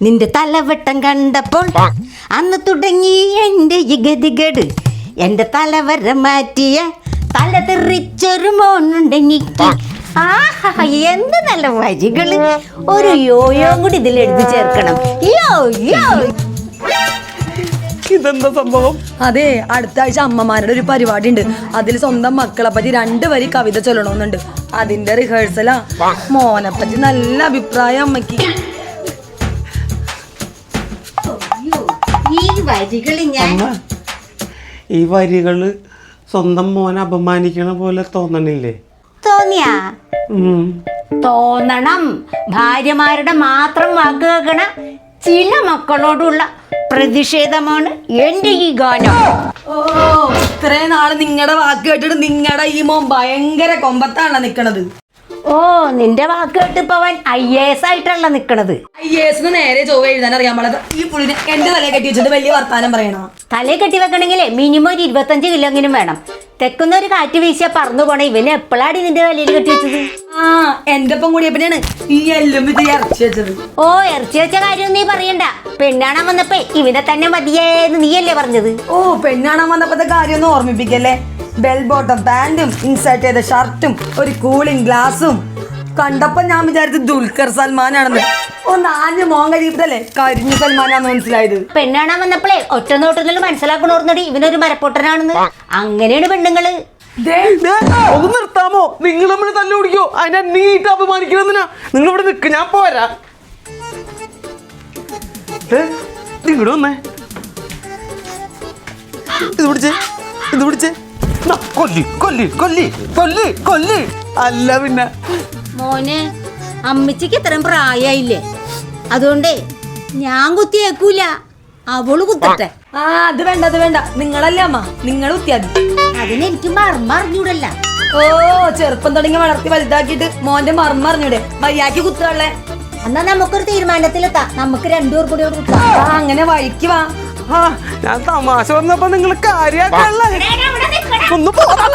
നിന്റെ തലവട്ടം കണ്ടപ്പോൾ അന്ന് തുടങ്ങി എൻ്റെ ഈ ഗതികേട്. എൻ്റെ തലവര മാറ്റിയ തല തെറിച്ചൊരു മോനുണ്ടെനിക്ക്. ആഹാ, എന്ത് നല്ല വരികള്. ഒരു യോയോ കൂടി ഇതിൽ എഴുതി ചേർക്കണം. യോ യോ. ഇതെന്താ സംഭവം? അതെ, അടുത്ത ആഴ്ച അമ്മമാരുടെ ഒരു പരിപാടി ഉണ്ട്. അതിൽ സ്വന്തം മക്കളെ പറ്റി 2 വരി കവിത ചൊല്ലണമെന്നുണ്ട്. അതിന്റെ റിഹേഴ്സലാ. മോനെ പറ്റി നല്ല അഭിപ്രായം അമ്മക്ക്. ഈ വരികള് സ്വന്തം മോനെ അപമാനിക്കണ പോലെ തോന്നണില്ലേ? തോന്നിയാ? തോന്നണം. ഭാര്യമാരുടെ മാത്രം വാക്ക് കേൾക്കണ ചില മക്കളോടുള്ള പ്രതിഷേധമാണ് എൻ്റെ ഈ ഗാനം. ഓ, ഇത്രയും നാള് നിങ്ങളുടെ വാക്ക് കേട്ടിട്ട് നിങ്ങളുടെ ഈ മോൻ ഭയങ്കര കൊമ്പത്താണല്ലോ നിക്കണത്. ഓ, നിന്റെ വാക്ക് കേട്ടിപ്പോ അവൻ IAS ആയിട്ടല്ല നിക്കണത്. IAS നേരെ ചൊവ്വ എഴുതാൻ അറിയാൻ പാടില്ല. ഈ പുള്ളിനെ എന്റെ തലയെ കെട്ടി വെച്ചിട്ട് വലിയ വർത്താനം പറയണ. തലയെ കെട്ടി വെക്കണമെങ്കിലേ മിനിമം ഒരു 25 കിലോങ്കിലും വേണം. തെക്കുന്ന ഒരു കാറ്റ് വീശിയ പറന്നു പോണ ഇവന് എപ്പോഴാണ് നിന്റെ തലയിൽ കെട്ടി വെച്ചത്? എന്റെ ഒപ്പം കൂടിയപ്പോഴാണ് ഈ എല്ലും ഇത് ഇറച്ചി വെച്ചത്. ഓ, ഇറച്ചി വെച്ച കാര്യം നീ പറയണ്ട. പെണ്ണാണാൻ വന്നപ്പോ ഇവനെ തന്നെ മതിയേന്ന് നീയല്ലേ പറഞ്ഞത്? ഓ, പെണ്ണാണാൻ വന്നപ്പോഴത്തെ കാര്യം ഒന്നും ഓർമ്മിപ്പിക്കല്ലേ. ബെൽ ബോട്ടം പാന്റും ഇൻസേർട്ട് ചെയ്ത ഷർട്ടും ഒരു കൂളിംഗ് ഗ്ലാസും കണ്ടപ്പോ ഞാൻ വിചാരിച്ചു ദുൽഖർ സൽമാനാണെന്ന്. ഒന്ന് ആഞ്ഞ് മോൻ കഴിയപ്പല്ലേ കരിഞ്ഞു സൽമാനാന്ന് മനസ്സിലായത്. പെണ്ണാണാൻ വന്നപ്പോഴേ ഒറ്റ നോട്ടത്തിൽ മനസ്സിലാക്കണോർന്നടി ഇവനൊരു മരപ്പൊട്ടനാണെന്ന്. അങ്ങനെയാണ് പെണ്ണുങ്ങള്. ഒന്ന് നിർത്താമോ? നിങ്ങൾ നമ്മൾ തല്ലു പിടിക്കോ? അതിനെ നീട്ട് അപമാനിക്കണെന്നാ നിങ്ങൾ ഇവിടെ നിൽക്ക്, ഞാൻ പോരാ. നിങ്ങടെ വന്നേ, ഇത് പിടിച്ചേ, ഇത് പിടിച്ചേ. കൊല്ലി കൊല്ലി കൊല്ലി കൊല്ലി കൊല്ലി. അല്ല പിന്നെ മോനെ, അമ്മച്ചിക്ക് ഇത്രയും പ്രായമായില്ലേ, അതുകൊണ്ടേ ഞാൻ കുത്തിയേക്കൂല, അവള് കുത്തട്ടെ. അത് വേണ്ട, അത് വേണ്ട. നിങ്ങളല്ലേ അമ്മ, നിങ്ങൾ കുത്തിയാതി. അതിനെനിക്ക് മർമ്മറിഞ്ഞൂടല്ല. ഓ, ചെറുപ്പം തുടങ്ങി വളർത്തി വലുതാക്കിയിട്ട് മോന്റെ മർമ്മറിഞ്ഞൂടെ? വയ്യാക്കി കുത്തുകളെ. എന്നാ നമുക്കൊരു തീരുമാനത്തിലെത്താം. നമുക്ക് 2 പേർ കൂടി കുത്താം. അങ്ങനെ വഴിക്ക് വാ. ഞാൻ തമാശ പറഞ്ഞപ്പോ നിങ്ങൾ കാര്യാക്കല്ലേ? ഒന്ന് പോകാം.